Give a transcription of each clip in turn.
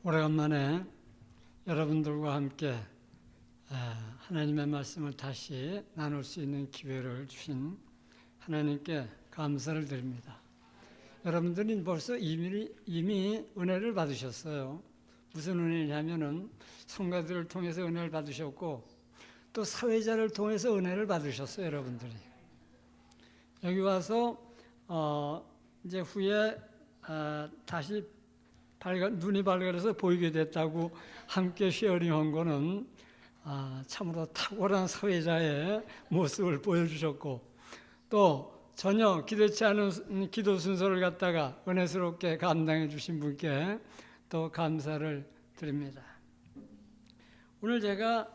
오래간만에 여러분들과 함께 하나님의 말씀을 다시 나눌 수 있는 기회를 주신 하나님께 감사를 드립니다. 여러분들이 벌써 이미 은혜를 받으셨어요. 무슨 은혜냐면은 성가들을 통해서 은혜를 받으셨고 또 사회자를 통해서 은혜를 받으셨어요. 여러분들이 여기 와서 이제 후에 다시 눈이 밝아서 보이게 됐다고 함께 쉐어링한 거는 참으로 탁월한 사회자의 모습을 보여주셨고 또 전혀 기대치 않은 기도 순서를 갖다가 은혜스럽게 감당해 주신 분께 또 감사를 드립니다. 오늘 제가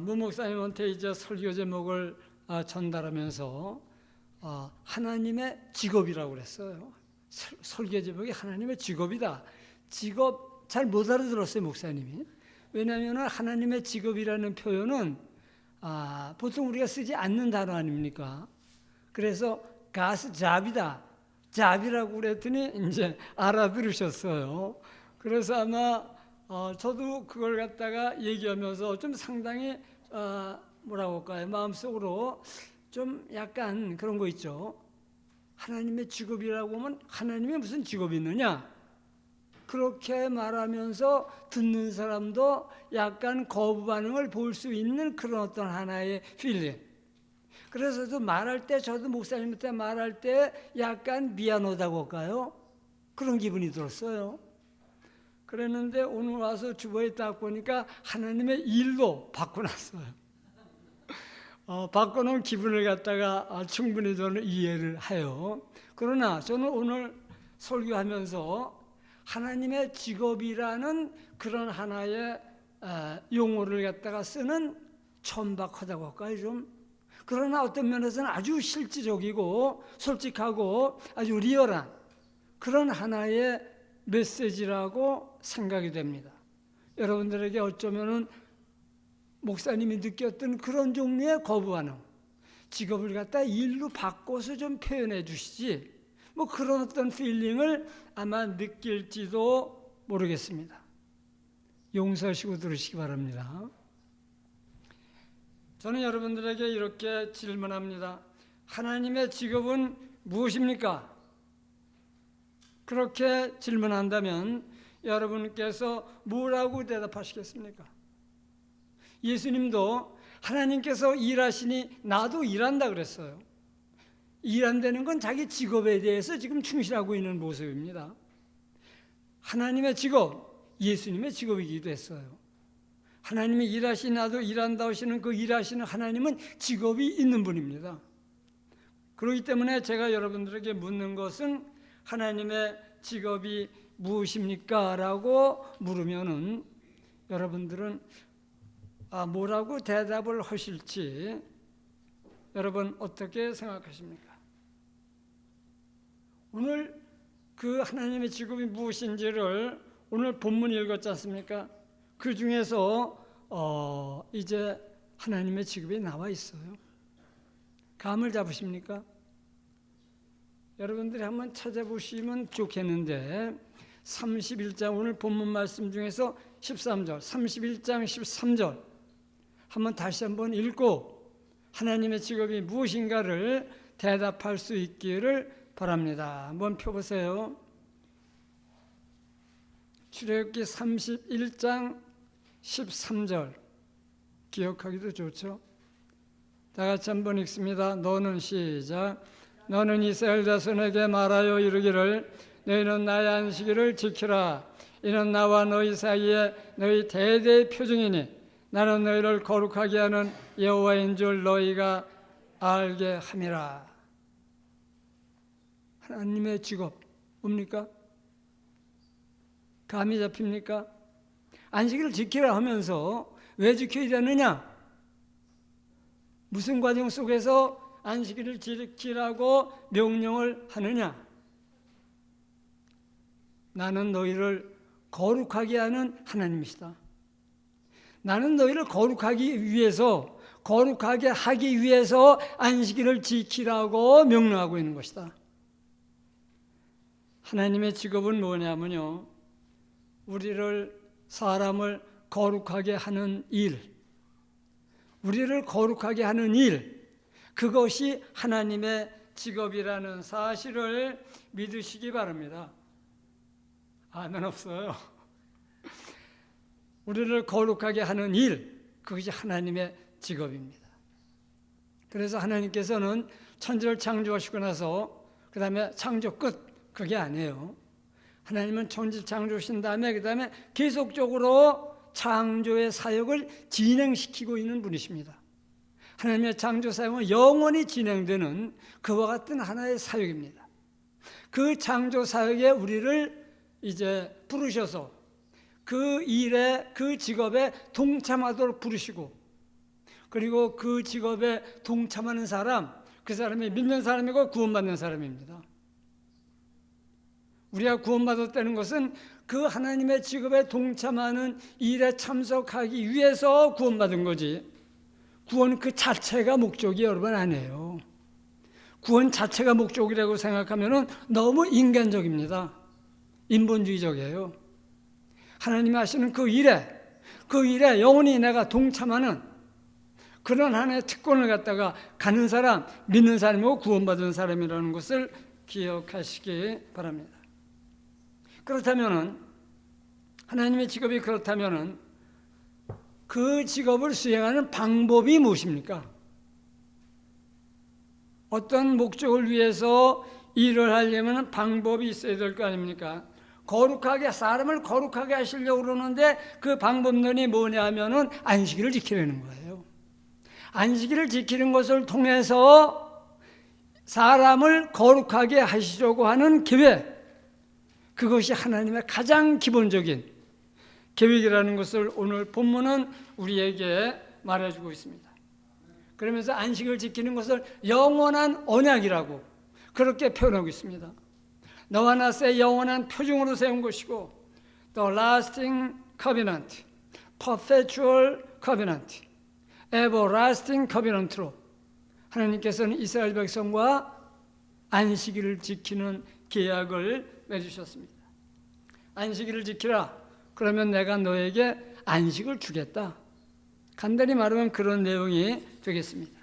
무 목사님한테 이제 설교 제목을 전달하면서 하나님의 직업이라고 그랬어요. 설교 제목이 하나님의 직업이다. 직업 잘 못 알아들었어요, 목사님이. 왜냐하면 하나님의 직업이라는 표현은 보통 우리가 쓰지 않는 단어 아닙니까? 그래서 God's job이다. job이라고 그랬더니 이제 알아들으셨어요. 그래서 아마 저도 그걸 갖다가 얘기하면서 좀 상당히 뭐라고 할까요? 마음속으로 좀 약간 그런 거 있죠. 하나님의 직업이라고 하면 하나님의 무슨 직업이 있느냐? 그렇게 말하면서 듣는 사람도 약간 거부 반응을 볼 수 있는 그런 어떤 하나의 필링. 그래서 말할 때 저도 목사님한테 말할 때 약간 미안하다고 할까요? 그런 기분이 들었어요. 그랬는데 오늘 와서 주보에 딱 보니까 하나님의 일로 바꿔놨어요. 바꿔놓은 기분을 갖다가 충분히 저는 이해를 해요. 그러나 저는 오늘 설교하면서 하나님의 직업이라는 그런 하나의 용어를 갖다가 쓰는 천박하다고 할까요, 좀? 그러나 어떤 면에서는 아주 실질적이고 솔직하고 아주 리얼한 그런 하나의 메시지라고 생각이 됩니다. 여러분들에게 어쩌면은 목사님이 느꼈던 그런 종류의 거부 반응, 직업을 갖다 일로 바꿔서 좀 표현해 주시지, 뭐 그런 어떤 필링을 아마 느낄지도 모르겠습니다. 용서하시고 들으시기 바랍니다. 저는 여러분들에게 이렇게 질문합니다. 하나님의 직업은 무엇입니까? 그렇게 질문한다면 여러분께서 뭐라고 대답하시겠습니까? 예수님도 하나님께서 일하시니 나도 일한다 그랬어요. 일한다는 건 자기 직업에 대해서 지금 충실하고 있는 모습입니다. 하나님의 직업, 예수님의 직업이기도 했어요. 하나님이 일하시니 나도 일한다 하시는 그 일하시는 하나님은 직업이 있는 분입니다. 그렇기 때문에 제가 여러분들에게 묻는 것은 하나님의 직업이 무엇입니까? 라고 물으면은 여러분들은 뭐라고 대답을 하실지 여러분 어떻게 생각하십니까? 오늘 그 하나님의 직업이 무엇인지를 오늘 본문 읽었지 않습니까? 그 중에서 이제 하나님의 직업이 나와 있어요. 감을 잡으십니까? 여러분들이 한번 찾아보시면 좋겠는데 31장 오늘 본문 말씀 중에서 13절 31장 13절 한번 다시 한번 읽고 하나님의 직업이 무엇인가를 대답할 수 있기를 바랍니다. 한번 펴보세요. 출애굽기 31장 13절 기억하기도 좋죠. 다 같이 한번 읽습니다. 너는 시작. 너는 이스라엘 자손에게 말하여 이르기를 너희는 나의 안식일을 지키라. 이는 나와 너희 사이에 너희 대대의 표징이니 나는 너희를 거룩하게 하는 여호와인 줄 너희가 알게 함이라. 하나님의 직업 뭡니까? 감이 잡힙니까? 안식일을 지키라 하면서 왜 지켜야 되느냐? 무슨 과정 속에서 안식일을 지키라고 명령을 하느냐? 나는 너희를 거룩하게 하는 하나님이시다. 나는 너희를 거룩하게 하기 위해서 안식일을 지키라고 명령하고 있는 것이다. 하나님의 직업은 뭐냐면요, 우리를 사람을 거룩하게 하는 일, 우리를 거룩하게 하는 일, 그것이 하나님의 직업이라는 사실을 믿으시기 바랍니다. 아멘 없어요. 우리를 거룩하게 하는 일, 그것이 하나님의 직업입니다. 그래서 하나님께서는 천지를 창조하시고 나서 그 다음에 창조 끝, 그게 아니에요. 하나님은 천지 창조하신 다음에 그 다음에 계속적으로 창조의 사역을 진행시키고 있는 분이십니다. 하나님의 창조 사역은 영원히 진행되는 그와 같은 하나의 사역입니다. 그 창조 사역에 우리를 이제 부르셔서 그 일에, 그 직업에 동참하도록 부르시고, 그리고 그 직업에 동참하는 사람, 그 사람이 믿는 사람이고 구원받는 사람입니다. 우리가 구원받았다는 것은 그 하나님의 직업에 동참하는 일에 참석하기 위해서 구원받은 거지, 구원 그 자체가 목적이 여러분 아니에요. 구원 자체가 목적이라고 생각하면 너무 인간적입니다. 인본주의적이에요. 하나님이 하시는 그 일에 영원히 내가 동참하는 그런 하나의 특권을 갖다가 가는 사람, 믿는 사람이고 구원받은 사람이라는 것을 기억하시기 바랍니다. 그렇다면은, 하나님의 직업이 그렇다면은 그 직업을 수행하는 방법이 무엇입니까? 어떤 목적을 위해서 일을 하려면 방법이 있어야 될 거 아닙니까? 사람을 거룩하게 하시려고 그러는데 그 방법론이 뭐냐 하면은 안식일을 지키려는 거예요. 안식일을 지키는 것을 통해서 사람을 거룩하게 하시려고 하는 계획, 그것이 하나님의 가장 기본적인 계획이라는 것을 오늘 본문은 우리에게 말해주고 있습니다. 그러면서 안식을 지키는 것을 영원한 언약이라고 그렇게 표현하고 있습니다. 너와 나의 영원한 표징으로 세운 것이고, The lasting covenant, perpetual covenant, everlasting covenant로 하나님께서는 이스라엘 백성과 안식일을 지키는 계약을 맺으셨습니다. 안식일을 지키라. 그러면 내가 너에게 안식을 주겠다. 간단히 말하면 그런 내용이 되겠습니다.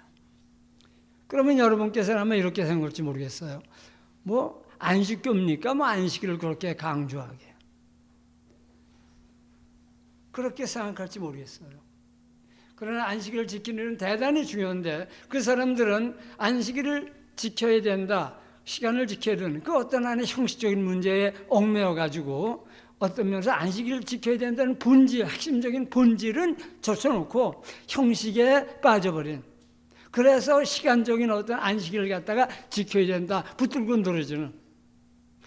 그러면 여러분께서는 아마 이렇게 생각할지 모르겠어요. 안식교입니까? 안식일을 그렇게 강조하게. 그렇게 생각할지 모르겠어요. 그러나 안식일을 지키는 일은 대단히 중요한데, 그 사람들은 안식일을 지켜야 된다, 시간을 지켜야 되는 그 어떤 하나의 형식적인 문제에 얽매여 가지고 어떤 면에서 안식일을 지켜야 된다는 본질, 핵심적인 본질은 젖혀놓고 형식에 빠져버린, 그래서 시간적인 어떤 안식일을 갖다가 지켜야 된다, 붙들고 늘어지는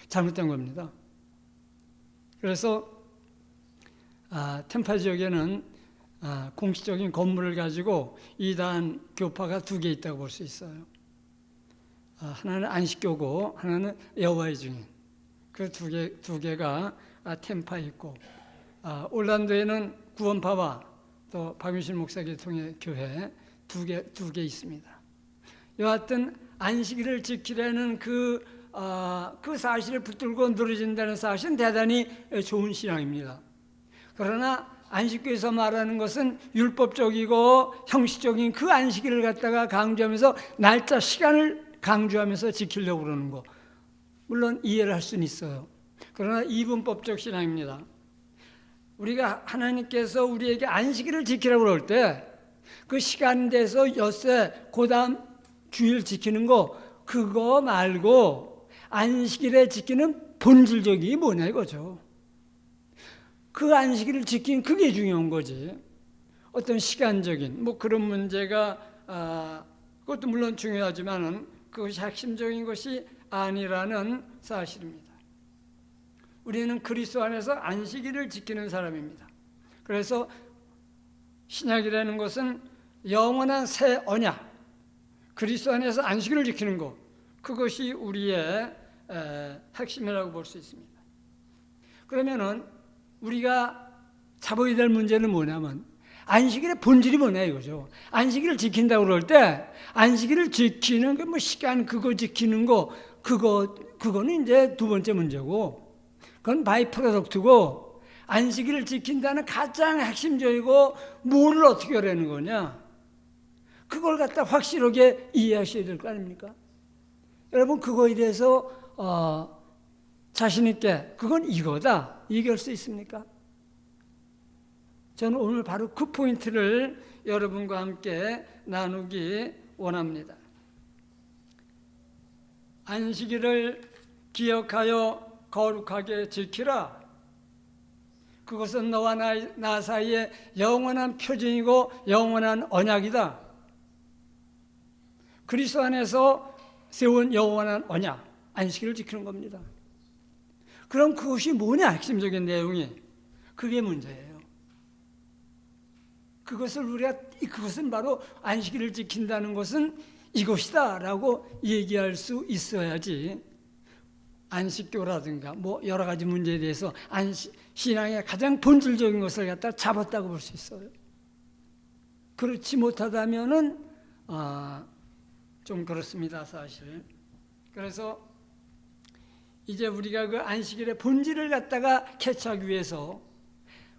잘못된 겁니다. 그래서 템파 지역에는 공식적인 건물을 가지고 이단 교파가 2개 있다고 볼 수 있어요. 하나는 안식교고 하나는 여호와의 증인. 그 두 개가 템파에 있고, 올란도에는 구원파와 또 박윤실 목사 계통의 교회 두 개 있습니다. 여하튼 안식일을 지키려는 그 사실을 붙들고 늘어진다는 사실은 대단히 좋은 신앙입니다. 그러나 안식교에서 말하는 것은 율법적이고 형식적인 그 안식일을 갖다가 강조하면서 날짜, 시간을 강조하면서 지키려고 그러는 거, 물론 이해를 할 수는 있어요. 그러나 이분법적 신앙입니다. 우리가 하나님께서 우리에게 안식일을 지키라고 그럴 때 그 시간 돼서 엿새 그 다음 주일 지키는 거, 그거 말고 안식일에 지키는 본질적이 뭐냐 이거죠. 그 안식일을 지키는 그게 중요한 거지. 어떤 시간적인 그런 문제가 그것도 물론 중요하지만은 그것이 핵심적인 것이 아니라는 사실입니다. 우리는 그리스도 안에서 안식일을 지키는 사람입니다. 그래서 신약이라는 것은 영원한 새 언약, 그리스도 안에서 안식일을 지키는 것, 그것이 우리의 핵심이라고 볼 수 있습니다. 그러면은 우리가 잡아야 될 문제는 뭐냐면 안식일의 본질이 뭐냐 이거죠. 안식일을 지킨다고 그럴 때 안식일을 지키는 그 시간 그거 지키는 거, 그거는 이제 두 번째 문제고, 그건 바이 프로덕트고, 안식일을 지킨다는 가장 핵심적이고 뭐를 어떻게 하려는 거냐? 그걸 갖다 확실하게 이해하셔야 될 거 아닙니까? 여러분 그거에 대해서 자신 있게 그건 이거다 얘기할 수 있습니까? 저는 오늘 바로 그 포인트를 여러분과 함께 나누기 원합니다. 안식일을 기억하여 거룩하게 지키라. 그것은 너와 나 사이의 영원한 표징이고 영원한 언약이다. 그리스도 안에서 세운 영원한 언약, 안식일을 지키는 겁니다. 그럼 그것이 뭐냐? 핵심적인 내용이 그게 문제예요. 그것은 바로 안식일을 지킨다는 것은 이것이다라고 얘기할 수 있어야지. 안식교라든가 뭐 여러 가지 문제에 대해서 신앙의 가장 본질적인 것을 갖다 잡았다고 볼 수 있어요. 그렇지 못하다면은 좀 그렇습니다, 사실. 그래서 이제 우리가 그 안식일의 본질을 갖다가 캐치하기 위해서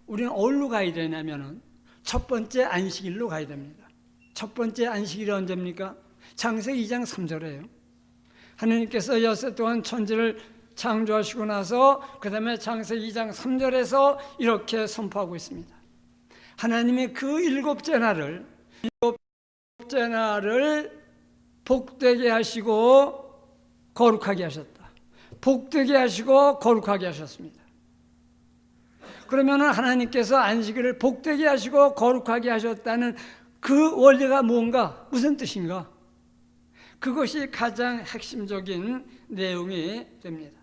우리는 어디로 가야 되냐면은 첫 번째 안식일로 가야 됩니다. 첫 번째 안식일이 언제입니까? 창세기 2장 3절이에요. 하나님께서 엿새 동안 천지를 창조하시고 나서 그 다음에 창세기 2장 3절에서 이렇게 선포하고 있습니다. 하나님이 그 일곱째 날을 복되게 하시고 거룩하게 하셨다. 복되게 하시고 거룩하게 하셨습니다. 그러면 하나님께서 안식일을 복되게 하시고 거룩하게 하셨다는 그 원리가 뭔가, 무슨 뜻인가? 그것이 가장 핵심적인 내용이 됩니다.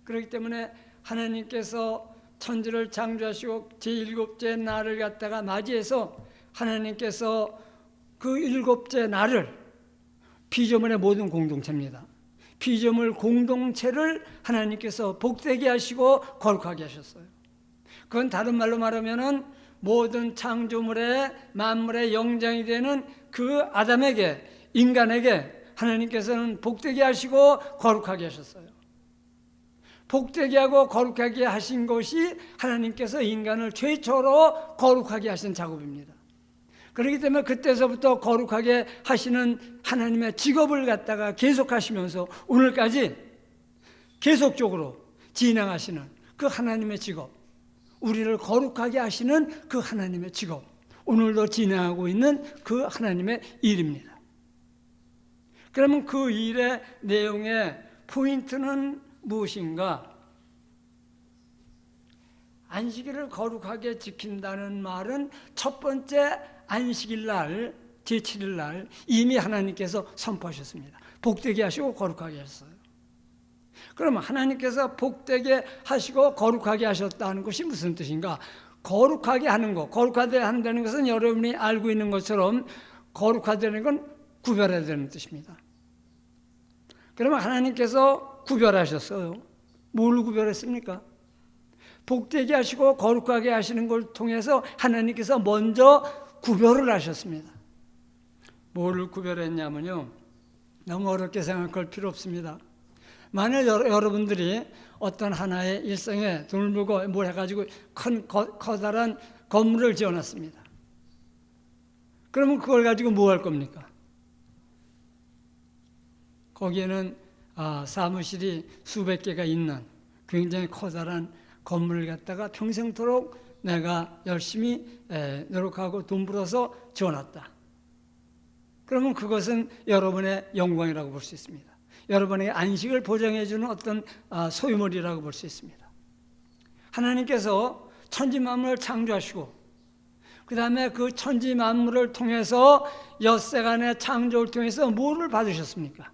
그렇기 때문에 하나님께서 천지를 창조하시고 제7째 날을 갖다가 맞이해서 하나님께서 그 7째 날을 피조물의 모든 공동체입니다. 피조물 공동체를 하나님께서 복되게 하시고 거룩하게 하셨어요. 그건 다른 말로 말하면은 모든 창조물의 만물의 영장이 되는 그 아담에게, 인간에게 하나님께서는 복되게 하시고 거룩하게 하셨어요. 복되게 하고 거룩하게 하신 것이 하나님께서 인간을 최초로 거룩하게 하신 작업입니다. 그렇기 때문에 그때서부터 거룩하게 하시는 하나님의 직업을 갖다가 계속하시면서 오늘까지 계속적으로 진행하시는 그 하나님의 직업, 우리를 거룩하게 하시는 그 하나님의 직업, 오늘도 진행하고 있는 그 하나님의 일입니다. 그러면 그 일의 내용의 포인트는 무엇인가? 안식일을 거룩하게 지킨다는 말은 첫 번째 안식일 날, 제7일 날 이미 하나님께서 선포하셨습니다. 복되게 하시고 거룩하게 하셨어요. 그러면 하나님께서 복되게 하시고 거룩하게 하셨다는 것이 무슨 뜻인가? 거룩하게 하는 것, 거룩하게 한다는 것은 여러분이 알고 있는 것처럼 거룩하다는 건 구별해야 되는 뜻입니다. 그러면 하나님께서 구별하셨어요. 뭘 구별했습니까? 복되게 하시고 거룩하게 하시는 걸 통해서 하나님께서 먼저 구별을 하셨습니다. 뭘 구별했냐면요, 너무 어렵게 생각할 필요 없습니다. 만약 여러분들이 어떤 하나의 일생에 돈을 벌고 뭘 해가지고 커다란 건물을 지어놨습니다. 그러면 그걸 가지고 뭐 할 겁니까? 거기에는 사무실이 수백 개가 있는 굉장히 커다란 건물을 갖다가 평생토록 내가 열심히 노력하고 돈 벌어서 지어놨다. 그러면 그것은 여러분의 영광이라고 볼 수 있습니다. 여러분의 안식을 보장해주는 어떤 소유물이라고 볼 수 있습니다. 하나님께서 천지 만물을 창조하시고 그 다음에 그 천지 만물을 통해서 엿새간의 창조를 통해서 뭐를 받으셨습니까?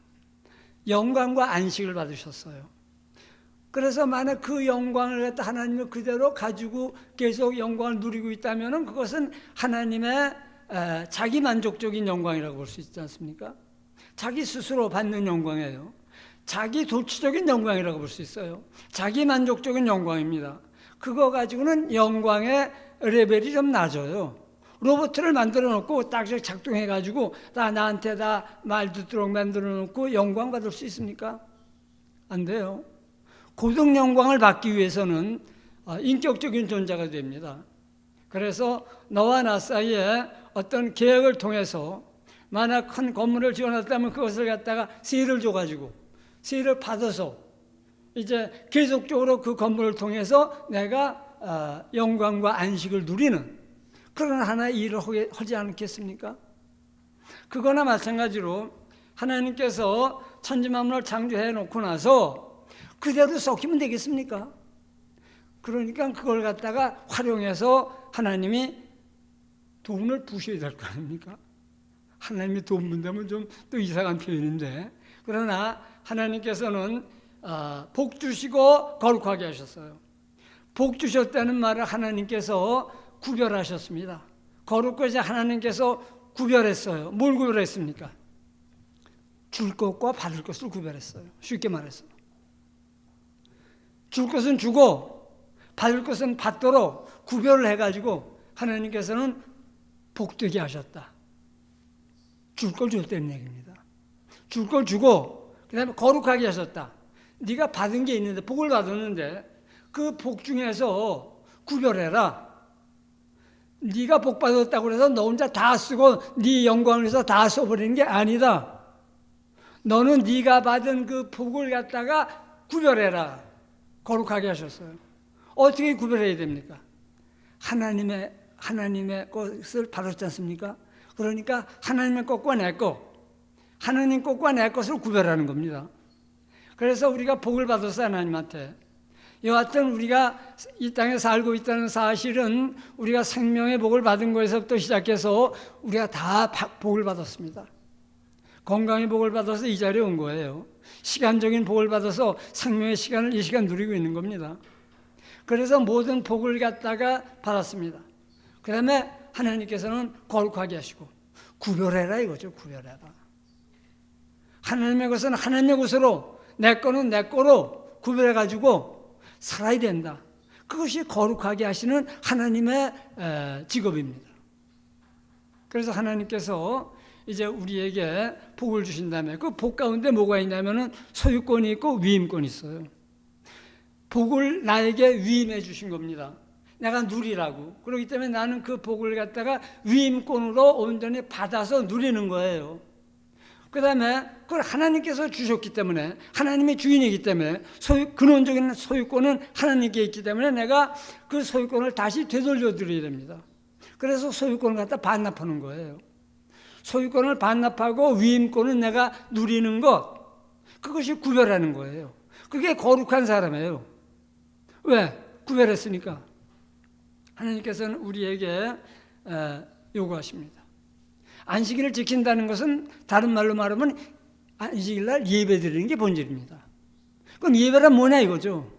영광과 안식을 받으셨어요. 그래서 만약 그 영광을 갖다 하나님이 그대로 가지고 계속 영광을 누리고 있다면 그것은 하나님의 자기 만족적인 영광이라고 볼 수 있지 않습니까? 자기 스스로 받는 영광이에요. 자기 도취적인 영광이라고 볼 수 있어요. 자기 만족적인 영광입니다. 그거 가지고는 영광의 레벨이 좀 낮아요. 로봇을 만들어 놓고 딱 작동해 가지고 나한테 다 말 듣도록 만들어 놓고 영광 받을 수 있습니까? 안 돼요. 고등 영광을 받기 위해서는 인격적인 존재가 됩니다. 그래서 너와 나 사이에 어떤 계획을 통해서 만약 큰 건물을 지어놨다면 그것을 갖다가 세를 줘가지고 세를 받아서 이제 계속적으로 그 건물을 통해서 내가 영광과 안식을 누리는 그런 하나의 일을 하지 않겠습니까? 그거나 마찬가지로 하나님께서 천지만물을 창조해 놓고 나서 그대로 썩히면 되겠습니까? 그러니까 그걸 갖다가 활용해서 하나님이 돈을 부셔야 될 거 아닙니까? 하나님이 돈 분다면 좀 또 이상한 표현인데, 그러나 하나님께서는 복 주시고 거룩하게 하셨어요. 복 주셨다는 말을 하나님께서 구별하셨습니다. 거룩하지 하나님께서 구별했어요. 뭘 구별했습니까? 줄 것과 받을 것을 구별했어요. 쉽게 말해서 줄 것은 주고 받을 것은 받도록 구별을 해가지고 하나님께서는 복되게 하셨다. 줄 걸 줬다는 얘기입니다. 줄 걸 주고 그 다음에 거룩하게 하셨다. 네가 받은 게 있는데, 복을 받았는데 그 복 중에서 구별해라. 네가 복 받았다고 해서 너 혼자 다 쓰고 네 영광을 위해서 다 써버리는 게 아니다. 너는 네가 받은 그 복을 갖다가 구별해라. 거룩하게 하셨어요. 어떻게 구별해야 됩니까? 하나님의 것을 받았지 않습니까? 그러니까 하나님의 것과 내 것, 하나님 것과 내 것을 구별하는 겁니다. 그래서 우리가 복을 받았어요, 하나님한테. 여하튼 우리가 이 땅에 살고 있다는 사실은 우리가 생명의 복을 받은 것에서부터 시작해서 우리가 다 복을 받았습니다. 건강의 복을 받아서 이 자리에 온 거예요. 시간적인 복을 받아서 생명의 시간을 이 시간 누리고 있는 겁니다. 그래서 모든 복을 갖다가 받았습니다. 그 다음에 하나님께서는 거룩하게 하시고 구별해라 이거죠. 구별해라. 하나님의 것은 하나님의 것으로, 내 거는 내 거로 구별해가지고 살아야 된다. 그것이 거룩하게 하시는 하나님의 직업입니다. 그래서 하나님께서 이제 우리에게 복을 주신 다음에 그 복 가운데 뭐가 있냐면은 소유권이 있고 위임권이 있어요. 복을 나에게 위임해 주신 겁니다. 내가 누리라고. 그렇기 때문에 나는 그 복을 갖다가 위임권으로 온전히 받아서 누리는 거예요. 그 다음에 그걸 하나님께서 주셨기 때문에, 하나님의 주인이기 때문에, 근원적인 소유권은 하나님께 있기 때문에 내가 그 소유권을 다시 되돌려 드려야 됩니다. 그래서 소유권을 갖다 반납하는 거예요. 소유권을 반납하고 위임권은 내가 누리는 것, 그것이 구별하는 거예요. 그게 거룩한 사람이에요. 왜? 구별했으니까. 하나님께서는 우리에게 요구하십니다. 안식일을 지킨다는 것은 다른 말로 말하면 안식일 날 예배 드리는 게 본질입니다. 그럼 예배란 뭐냐 이거죠.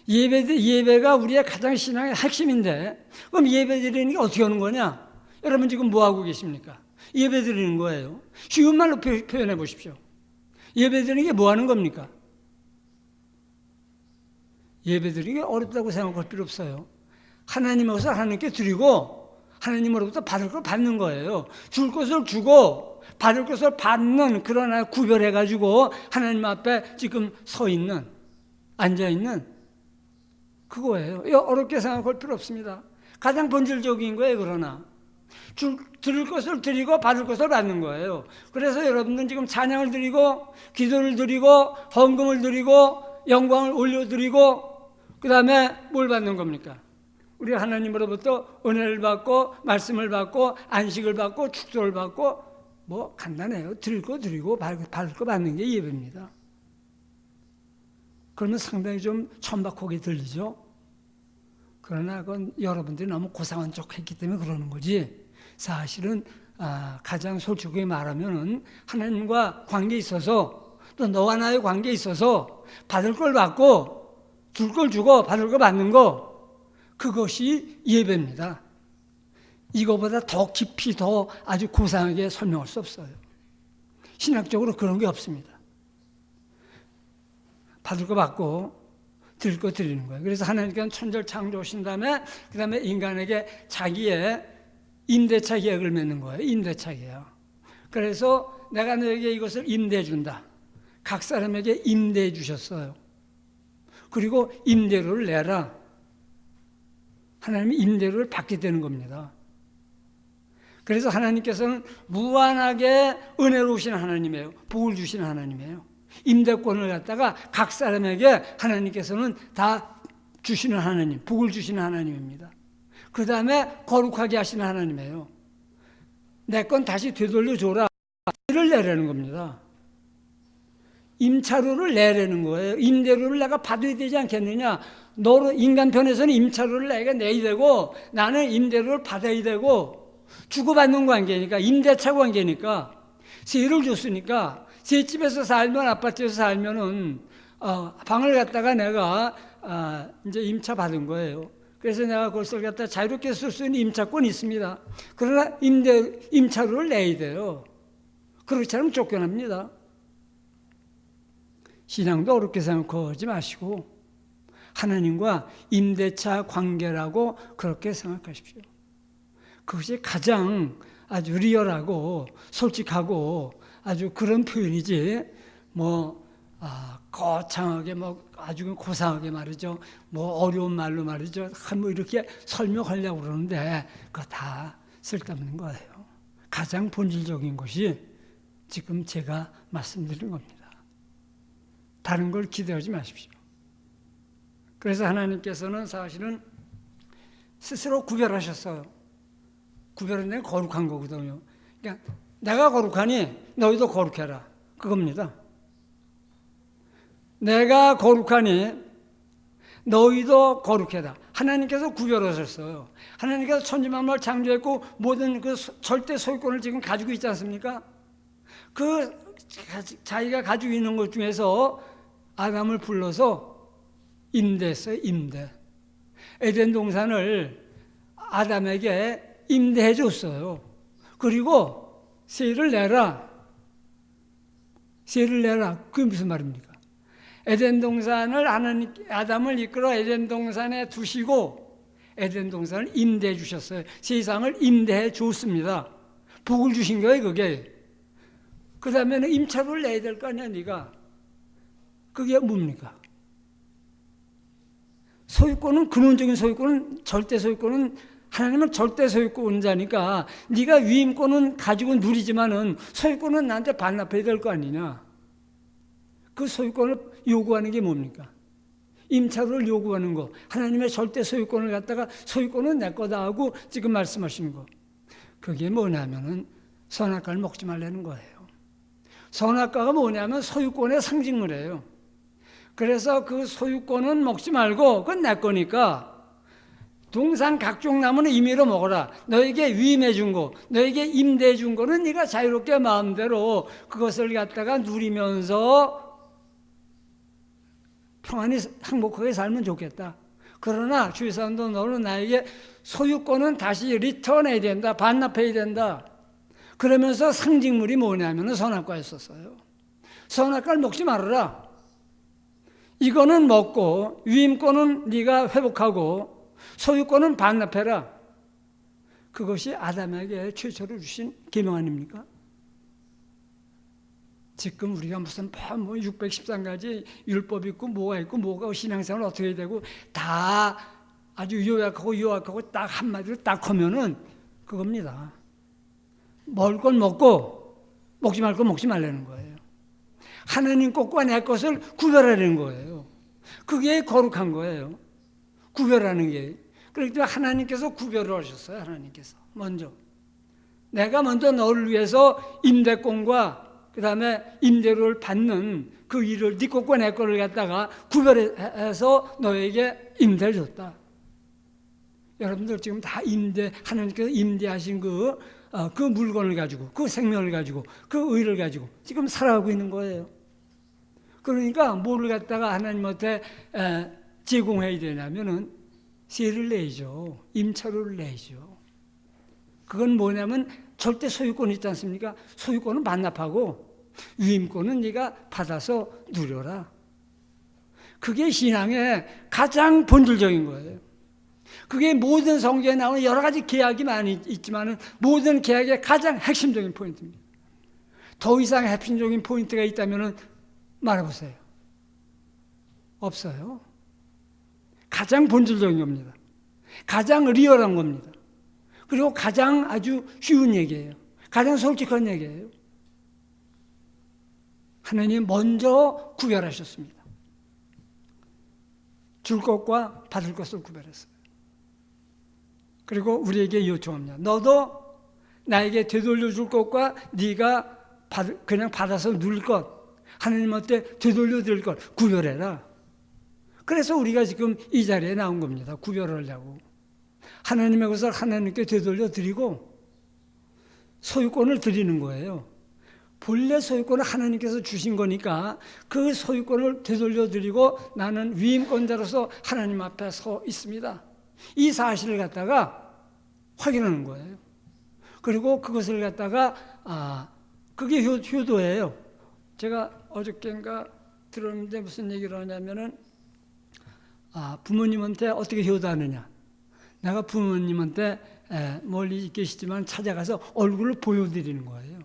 예배가 우리의 가장 신앙의 핵심인데, 그럼 예배 드리는 게 어떻게 하는 거냐? 여러분 지금 뭐 하고 계십니까? 예배 드리는 거예요. 쉬운 말로 표현해 보십시오. 예배 드리는 게 뭐 하는 겁니까? 예배 드리는 게 어렵다고 생각할 필요 없어요. 하나님의 것을 하나님께 드리고 하나님으로부터 받을 걸 받는 거예요. 줄 것을 주고 받을 것을 받는, 그러나 구별해가지고 하나님 앞에 지금 서 있는, 앉아 있는 그거예요. 어렵게 생각할 필요 없습니다. 가장 본질적인 거예요. 그러나 드릴 것을 드리고 받을 것을 받는 거예요. 그래서 여러분들은 지금 찬양을 드리고 기도를 드리고 헌금을 드리고 영광을 올려드리고 그 다음에 뭘 받는 겁니까? 우리 하나님으로부터 은혜를 받고 말씀을 받고 안식을 받고 축도를 받고, 뭐 간단해요. 드릴 거 드리고 받을 거 받는 게 예배입니다. 그러면 상당히 좀 천박하게 들리죠. 그러나 그건 여러분들이 너무 고상한 척 했기 때문에 그러는 거지, 사실은 가장 솔직하게 말하면 하나님과 관계에 있어서, 또 너와 나의 관계에 있어서 받을 걸 받고 줄 걸 주고 받을 걸 받는 거, 그것이 예배입니다. 이거보다 더 깊이 더 아주 고상하게 설명할 수 없어요. 신학적으로 그런 게 없습니다. 받을 거 받고 드릴 거 드리는 거예요. 그래서 하나님께서는 천지를 창조하신 다음에 그 다음에 인간에게 자기의 임대차 계약을 맺는 거예요. 임대차 계약. 그래서 내가 너에게 이것을 임대해 준다. 각 사람에게 임대해 주셨어요. 그리고 임대료를 내라. 하나님이 임대료를 받게 되는 겁니다. 그래서 하나님께서는 무한하게 은혜로우신 하나님이에요. 복을 주시는 하나님이에요. 임대권을 갖다가 각 사람에게 하나님께서는 다 주시는 하나님, 복을 주시는 하나님입니다. 그 다음에 거룩하게 하시는 하나님이에요. 내 건 다시 되돌려줘라. 를 내라는 겁니다. 임차료를 내라는 거예요. 임대료를 내가 받아야 되지 않겠느냐. 너로 인간 편에서는 임차료를 내가 내야 되고 나는 임대료를 받아야 되고 주고받는 관계니까 임대차 관계니까 세를 줬으니까 새 집에서 살면 아파트에서 살면은 방을 갖다가 내가 이제 임차 받은 거예요. 그래서 내가 그것을 갖다 자유롭게 쓸 수 있는 임차권이 있습니다. 그러나 임차료를 내야 돼요. 그렇지 않으면 쫓겨납니다. 신앙도 어렵게 생각하지 마시고 하나님과 임대차 관계라고 그렇게 생각하십시오. 그것이 가장 아주 리얼하고 솔직하고 아주 그런 표현이지 거창하게 아주 고상하게 말이죠. 어려운 말로 말이죠. 이렇게 설명하려고 그러는데 그거 다 쓸데없는 거예요. 가장 본질적인 것이 지금 제가 말씀드린 겁니다. 다른 걸 기대하지 마십시오. 그래서 하나님께서는 사실은 스스로 구별하셨어요. 구별은 내가 거룩한 거거든요. 그러니까 내가 거룩하니 너희도 거룩해라. 그겁니다. 내가 거룩하니 너희도 거룩해라. 하나님께서 구별하셨어요. 하나님께서 천지만물 창조했고 모든 그 절대 소유권을 지금 가지고 있지 않습니까? 그 자기가 가지고 있는 것 중에서 아담을 불러서 임대했어요. 임대. 에덴 동산을 아담에게 임대해 줬어요. 그리고 세를 내라. 세를 내라. 그게 무슨 말입니까? 에덴 동산을 아담을 이끌어 에덴 동산에 두시고 에덴 동산을 임대해 주셨어요. 세상을 임대해 줬습니다. 복을 주신 거예요, 그게. 그 다음에는 임차료를 내야 될 거 아니야, 네가. 그게 뭡니까? 소유권은, 근원적인 소유권은, 절대 소유권은 하나님은 절대 소유권자니까 네가 위임권은 가지고 누리지만은 소유권은 나한테 반납해야 될 거 아니냐. 그 소유권을 요구하는 게 뭡니까? 임차료를 요구하는 거. 하나님의 절대 소유권을 갖다가 소유권은 내 거다 하고 지금 말씀하시는 거. 그게 뭐냐면은 선악과를 먹지 말라는 거예요. 선악과가 뭐냐면 소유권의 상징물이에요. 그래서 그 소유권은 먹지 말고 그건 내 거니까 동산 각종 나무는 임의로 먹어라. 너에게 위임해 준 거, 너에게 임대해 준 거는 네가 자유롭게 마음대로 그것을 갖다가 누리면서 평안히 행복하게 살면 좋겠다. 그러나 주위 사람도 너는 나에게 소유권은 다시 리턴해야 된다. 반납해야 된다. 그러면서 상징물이 뭐냐면 선악과였었어요. 선악과를 먹지 말아라. 이거는 먹고 위임권은 네가 회복하고 소유권은 반납해라. 그것이 아담에게 최초로 주신 계명 아닙니까? 지금 우리가 무슨 613가지 율법이 있고 뭐가 신앙생활 어떻게 해야 되고 다 아주 요약하고 딱 한마디로 딱 하면은 그겁니다. 먹을 건 먹고 먹지 말 건 먹지 말라는 거예요. 하나님 것과 내 것을 구별하려는 거예요. 그게 거룩한 거예요. 구별하는 게. 그렇기 때문에 하나님께서 구별을 하셨어요. 하나님께서 먼저. 내가 먼저 너를 위해서 임대권과 그 다음에 임대료를 받는 그 일을 네 것과 내 것을 갖다가 구별해서 너에게 임대를 줬다. 여러분들 지금 다 하나님께서 임대하신 그 물건을 가지고, 그 생명을 가지고, 그 의를 가지고 지금 살아가고 있는 거예요. 그러니까 뭐를 갖다가 하나님한테 제공해야 되냐면은 세를 내죠. 임차료를 내죠. 그건 뭐냐면 절대 소유권이 있지 않습니까? 소유권은 반납하고 위임권은 네가 받아서 누려라. 그게 신앙의 가장 본질적인 거예요. 그게 모든 성경에 나오는 여러 가지 계약이 많이 있지만 모든 계약의 가장 핵심적인 포인트입니다. 더 이상 핵심적인 포인트가 있다면 말해보세요. 없어요. 가장 본질적인 겁니다. 가장 리얼한 겁니다. 그리고 가장 아주 쉬운 얘기예요. 가장 솔직한 얘기예요. 하나님 먼저 구별하셨습니다. 줄 것과 받을 것을 구별했어요. 그리고 우리에게 요청합니다. 너도 나에게 되돌려 줄 것과 네가 그냥 받아서 누릴 것, 하나님한테 되돌려 드릴 것 구별해라. 그래서 우리가 지금 이 자리에 나온 겁니다. 구별하려고. 하나님의 것을 하나님께 되돌려 드리고 소유권을 드리는 거예요. 본래 소유권을 하나님께서 주신 거니까 그 소유권을 되돌려 드리고 나는 위임권자로서 하나님 앞에 서 있습니다. 이 사실을 갖다가 확인하는 거예요. 그리고 그것을 갖다가 그게 효도예요. 제가 어저께인가 들었는데 무슨 얘기를 하냐면은 부모님한테 어떻게 효도하느냐. 내가 부모님한테 멀리 계시지만 찾아가서 얼굴을 보여드리는 거예요.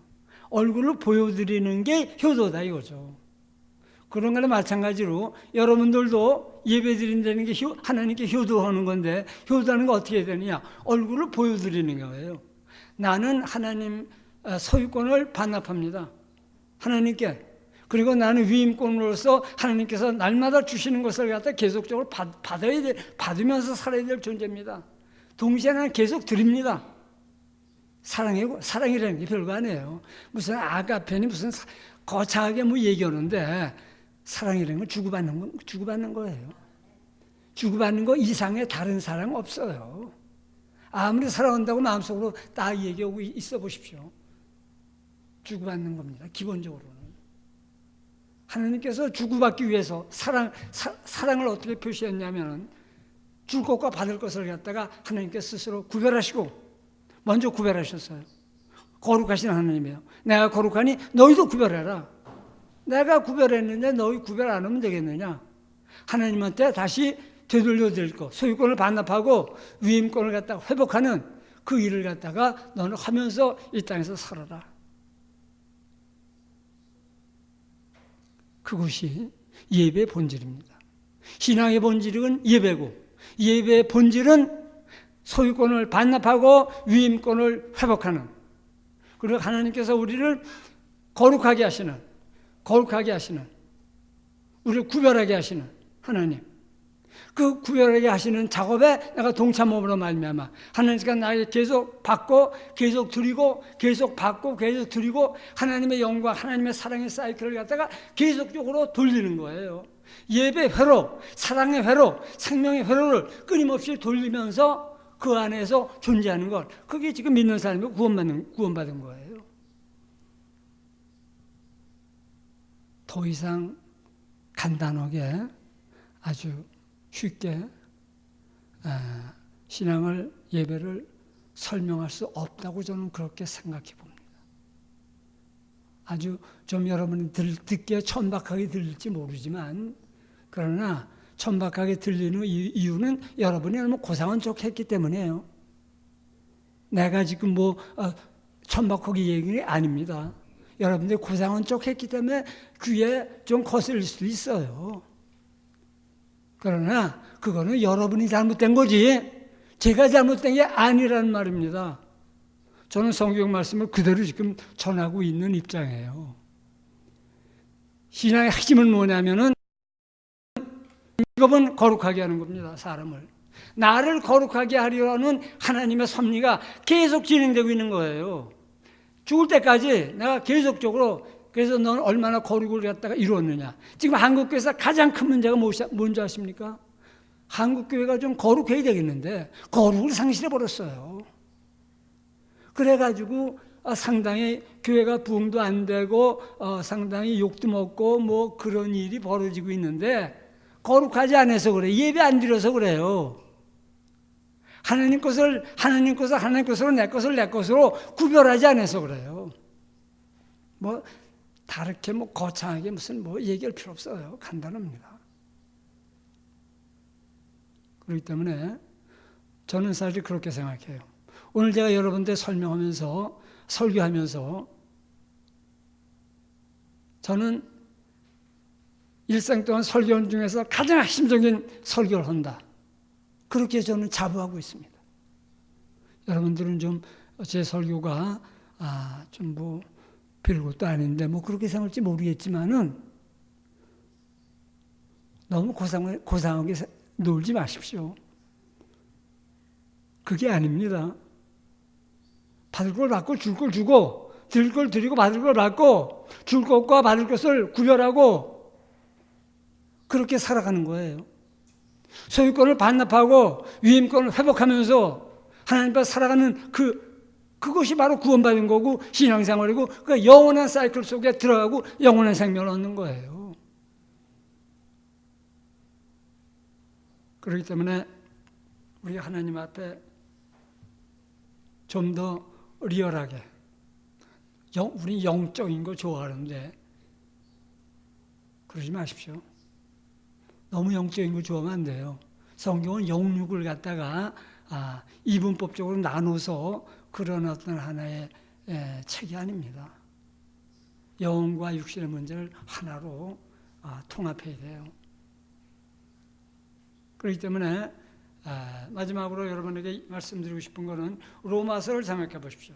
얼굴을 보여드리는 게 효도다 이거죠. 그런 거나 마찬가지로 여러분들도 예배 드린다는 게 하나님께 효도하는 건데 효도하는 거 어떻게 해야 되느냐. 얼굴을 보여드리는 거예요. 나는 하나님 소유권을 반납합니다. 하나님께. 그리고 나는 위임권으로서 하나님께서 날마다 주시는 것을 갖다 계속적으로 받으면서 살아야 될 존재입니다. 동시에 나는 계속 드립니다. 사랑이라는 게 별거 아니에요. 무슨 아가페니 무슨 거창하게 뭐 얘기하는데 사랑이라는 건 주고받는 거예요. 주고받는 거 이상의 다른 사랑 없어요. 아무리 사랑한다고 마음속으로 딱 얘기하고 있어 보십시오. 주고받는 겁니다. 기본적으로는. 하나님께서 주고받기 위해서 사랑을 어떻게 표시했냐면 줄 것과 받을 것을 갖다가 하나님께 스스로 구별하시고 먼저 구별하셨어요. 거룩하신 하나님이에요. 내가 거룩하니 너희도 구별해라. 내가 구별했는데 너희 구별 안 하면 되겠느냐. 하나님한테 다시 되돌려 드릴 것, 소유권을 반납하고 위임권을 갖다가 회복하는 그 일을 갖다가 너는 하면서 이 땅에서 살아라. 그것이 예배의 본질입니다. 신앙의 본질은 예배고 예배의 본질은 소유권을 반납하고 위임권을 회복하는, 그리고 하나님께서 우리를 거룩하게 하시는 우리를 구별하게 하시는 하나님, 그 구별하게 하시는 작업에 내가 동참함으로 말미암아 하나님께서 나에게 계속 받고 계속 드리고 계속 받고 계속 드리고 하나님의 영광 하나님의 사랑의 사이클을 갖다가 계속적으로 돌리는 거예요. 예배 회로, 사랑의 회로, 생명의 회로를 끊임없이 돌리면서 그 안에서 존재하는 것, 그게 지금 믿는 사람이 구원받은 거예요. 더 이상 간단하게 아주 쉽게 신앙을, 예배를 설명할 수 없다고 저는 그렇게 생각해 봅니다. 아주 좀 여러분이 듣기에 천박하게 들릴지 모르지만, 그러나 천박하게 들리는 이유는 여러분이 너무 고상한 척 했기 때문이에요. 내가 지금 천박하게 얘기는 게 아닙니다. 여러분들이 고상한 척 했기 때문에 귀에 좀 거슬릴 수도 있어요. 그러나 그거는 여러분이 잘못된 거지 제가 잘못된 게 아니라는 말입니다. 저는 성경 말씀을 그대로 지금 전하고 있는 입장이에요. 신앙의 핵심은 뭐냐면은 이것은 거룩하게 하는 겁니다. 사람을. 나를 거룩하게 하려는 하나님의 섭리가 계속 진행되고 있는 거예요. 죽을 때까지 내가 계속적으로, 그래서 너는 얼마나 거룩을 갖다가 이루었느냐. 지금 한국교회에서 가장 큰 문제가 뭔지 아십니까? 한국교회가 좀 거룩해야 되겠는데 거룩을 상실해버렸어요. 그래가지고 상당히 교회가 부흥도 안 되고 상당히 욕도 먹고 뭐 그런 일이 벌어지고 있는데, 거룩하지 않아서 그래. 예배 안 드려서 그래요. 하나님 것을 하나님 것으로 내 것을 내 것으로 구별하지 않아서 그래요. 다르게 거창하게 무슨 얘기할 필요 없어요. 간단합니다. 그렇기 때문에 저는 사실 그렇게 생각해요. 오늘 제가 여러분들 설교하면서 저는 일생 동안 설교 중에서 가장 핵심적인 설교를 한다. 그렇게 저는 자부하고 있습니다. 여러분들은 좀 제 설교가 좀 뭐 별것도 아닌데 뭐 그렇게 생각할지 모르겠지만은 너무 고상하게 놀지 마십시오. 그게 아닙니다. 받을 걸 받고 줄 걸 주고 드릴 걸 드리고 받을 걸 받고 줄 것과 받을 것을 구별하고 그렇게 살아가는 거예요. 소유권을 반납하고 위임권을 회복하면서 하나님 앞에 살아가는 그것이 바로 구원받은 거고 신앙생활이고 그 영원한 사이클 속에 들어가고 영원한 생명을 얻는 거예요. 그렇기 때문에 우리 하나님 앞에 좀 더 리얼하게 우리 영적인 거 좋아하는데 그러지 마십시오. 너무 영적인 거 좋아하면 안 돼요. 성경은 영육을 갖다가 이분법적으로 나눠서 그런 어떤 하나의 책이 아닙니다. 영과 육신의 문제를 하나로 통합해야 돼요. 그렇기 때문에 마지막으로 여러분에게 말씀드리고 싶은 것은 로마서를 생각해 보십시오.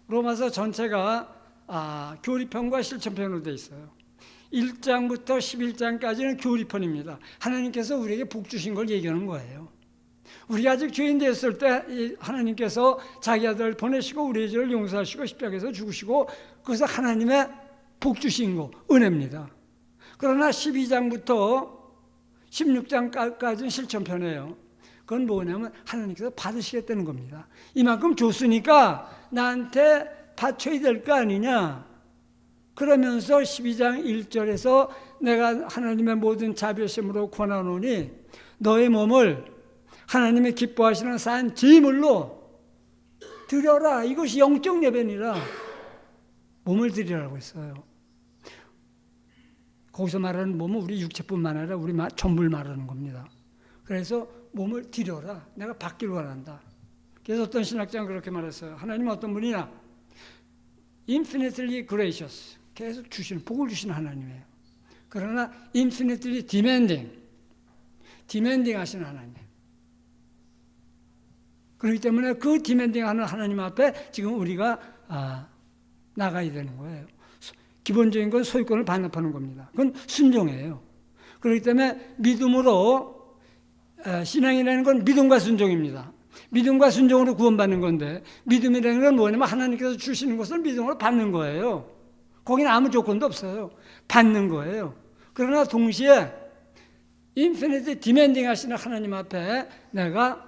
로마서 전체가 교리편과 실천편으로 되어 있어요. 1장부터 11장까지는 교리편입니다. 하나님께서 우리에게 복 주신 걸 얘기하는 거예요. 우리가 아직 죄인 되었을 때 하나님께서 자기 아들 보내시고 우리의 죄를 용서하시고 십자가에서 죽으시고 그래서 하나님의 복 주신 거 은혜입니다. 그러나 12장부터 16장까지는 실천편이에요. 그건 뭐냐면 하나님께서 받으시겠다는 겁니다. 이만큼 줬으니까 나한테 바쳐야 될 거 아니냐. 그러면서 12장 1절에서 내가 하나님의 모든 자비하심으로 권하노니 너의 몸을 하나님의 기뻐하시는 산 제물로 드려라. 이것이 영적 예배니라. 몸을 드리라고 했어요. 거기서 말하는 몸은 우리 육체뿐만 아니라 우리 전부를 말하는 겁니다. 그래서 몸을 드려라. 내가 받기를 원한다. 그래서 어떤 신학자는 그렇게 말했어요. 하나님은 어떤 분이냐? Infinitely gracious. 계속 주시는, 복을 주시는 하나님이에요. 그러나 infinitely demanding 하시는 하나님. 그렇기 때문에 그 디멘딩하는 하나님 앞에 지금 우리가 나가야 되는 거예요. 기본적인 건 소유권을 반납하는 겁니다. 그건 순종이에요. 그렇기 때문에 믿음으로 신앙이라는 건 믿음과 순종입니다. 믿음과 순종으로 구원받는 건데 믿음이라는 건 뭐냐면 하나님께서 주시는 것을 믿음으로 받는 거예요. 거기는 아무 조건도 없어요. 받는 거예요. 그러나 동시에 인피니트 디멘딩 하시는 하나님 앞에 내가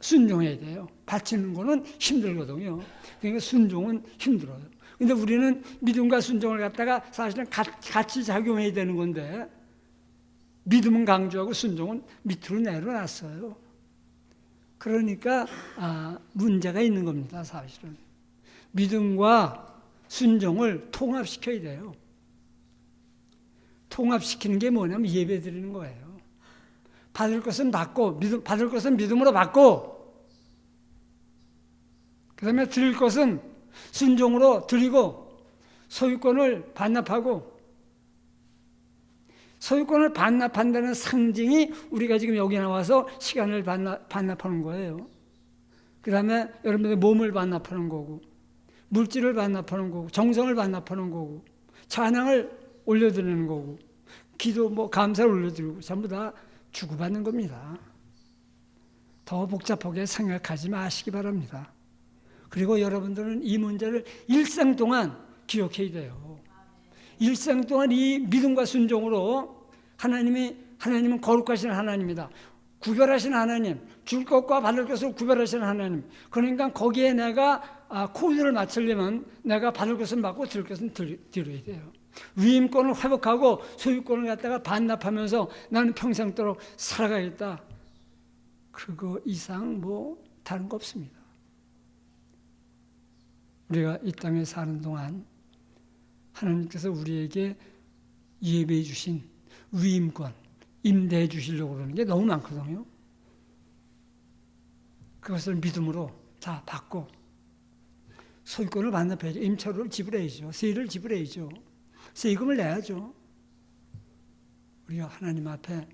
순종해야 돼요. 바치는 거는 힘들거든요. 그러니까 순종은 힘들어요. 근데 우리는 믿음과 순종을 갖다가 사실은 같이 작용해야 되는 건데 믿음은 강조하고 순종은 밑으로 내려놨어요. 그러니까 문제가 있는 겁니다. 사실은. 믿음과 순종을 통합시켜야 돼요. 통합시키는 게 뭐냐면 예배 드리는 거예요. 받을 것은 받고 받을 것은 믿음으로 받고 그 다음에 드릴 것은 순종으로 드리고 소유권을 반납하고 소유권을 반납한다는 상징이 우리가 지금 여기 나와서 시간을 반납하는 거예요. 그 다음에 여러분들 몸을 반납하는 거고 물질을 반납하는 거고 정성을 반납하는 거고 찬양을 올려드리는 거고 기도 감사를 올려드리고 전부 다 주고받는 겁니다. 더 복잡하게 생각하지 마시기 바랍니다. 그리고 여러분들은 이 문제를 일생 동안 기억해야 돼요. 일생 동안 이 믿음과 순종으로 하나님은 거룩하신 하나님이다. 구별하신 하나님, 줄 것과 받을 것을 구별하신 하나님. 그러니까 거기에 내가 코드를 맞추려면 내가 받을 것은 받고 드릴 것은 드려야 돼요. 위임권을 회복하고 소유권을 갖다가 반납하면서 나는 평생도록 살아가겠다. 그거 이상 다른 거 없습니다. 우리가 이 땅에 사는 동안 하나님께서 우리에게 예배해 주신 위임권, 임대해 주시려고 그러는 게 너무 많거든요. 그것을 믿음으로 다 받고 소유권을 반납해야죠. 임차료를 지불해야죠. 세율을 지불해야죠. 세금을 내야죠. 우리가 하나님 앞에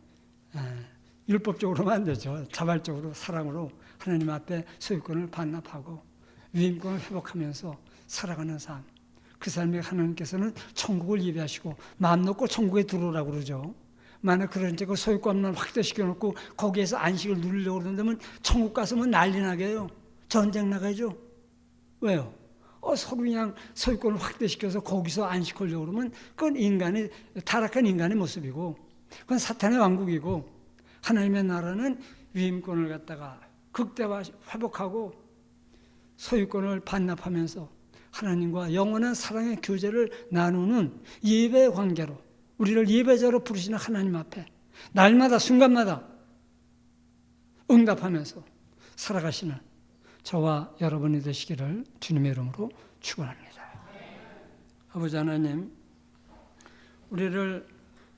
율법적으로만 안 되죠. 자발적으로 사랑으로 하나님 앞에 소유권을 반납하고 위임권을 회복하면서 살아가는 삶. 그 삶에 하나님께서는 천국을 예비하시고 마음 놓고 천국에 들어오라고 그러죠. 만약 그런 그 소유권만 확대시켜 놓고 거기에서 안식을 누리려고 그런다면 천국 가서면 난리 나게요. 전쟁 나가죠. 왜요? 서로 그냥 소유권을 확대시켜서 거기서 안식하려고 그러면 그건 인간의 타락한 인간의 모습이고 그건 사탄의 왕국이고 하나님의 나라는 위임권을 갖다가 극대화 회복하고 소유권을 반납하면서 하나님과 영원한 사랑의 교제를 나누는 예배 관계로 우리를 예배자로 부르시는 하나님 앞에 날마다 순간마다 응답하면서 살아가시는 저와 여러분이 되시기를 주님의 이름으로 축원합니다. 아버지 하나님, 우리를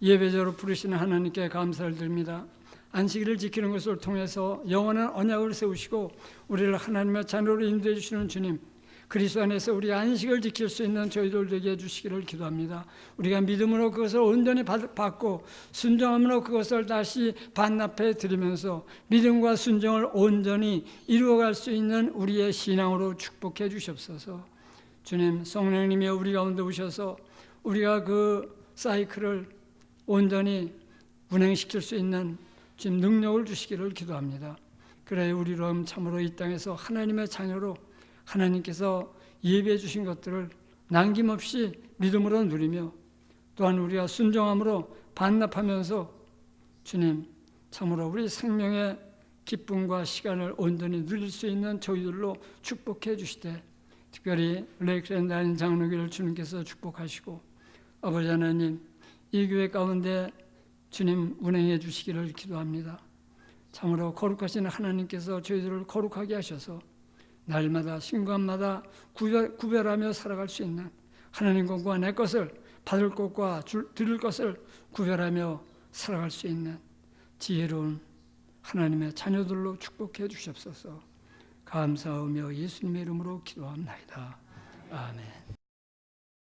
예배자로 부르시는 하나님께 감사를 드립니다. 안식일을 지키는 것을 통해서 영원한 언약을 세우시고 우리를 하나님의 자녀로 인도해 주시는 주님, 그리스도 안에서 우리 안식을 지킬 수 있는 저희들 되게 해주시기를 기도합니다. 우리가 믿음으로 그것을 온전히 받고 순종함으로 그것을 다시 반납해 드리면서 믿음과 순종을 온전히 이루어갈 수 있는 우리의 신앙으로 축복해 주시옵소서. 주님, 성령님이 우리 가운데 오셔서 우리가 그 사이클을 온전히 운행시킬 수 있는 지금 능력을 주시기를 기도합니다. 그래 우리로 참으로 이 땅에서 하나님의 자녀로 하나님께서 예비해 주신 것들을 남김없이 믿음으로 누리며 또한 우리가 순종함으로 반납하면서 주님 참으로 우리 생명의 기쁨과 시간을 온전히 누릴 수 있는 저희들로 축복해 주시되 특별히 레이크랜드 장로교를 주님께서 축복하시고 아버지 하나님 이 교회 가운데 주님 운행해 주시기를 기도합니다. 참으로 거룩하신 하나님께서 저희들을 거룩하게 하셔서 날마다 순간마다 구별하며 살아갈 수 있는 하나님 것과 내 것을 받을 것과 드릴 것을 구별하며 살아갈 수 있는 지혜로운 하나님의 자녀들로 축복해 주시옵소서. 감사하며 예수님의 이름으로 기도합나이다. 아멘.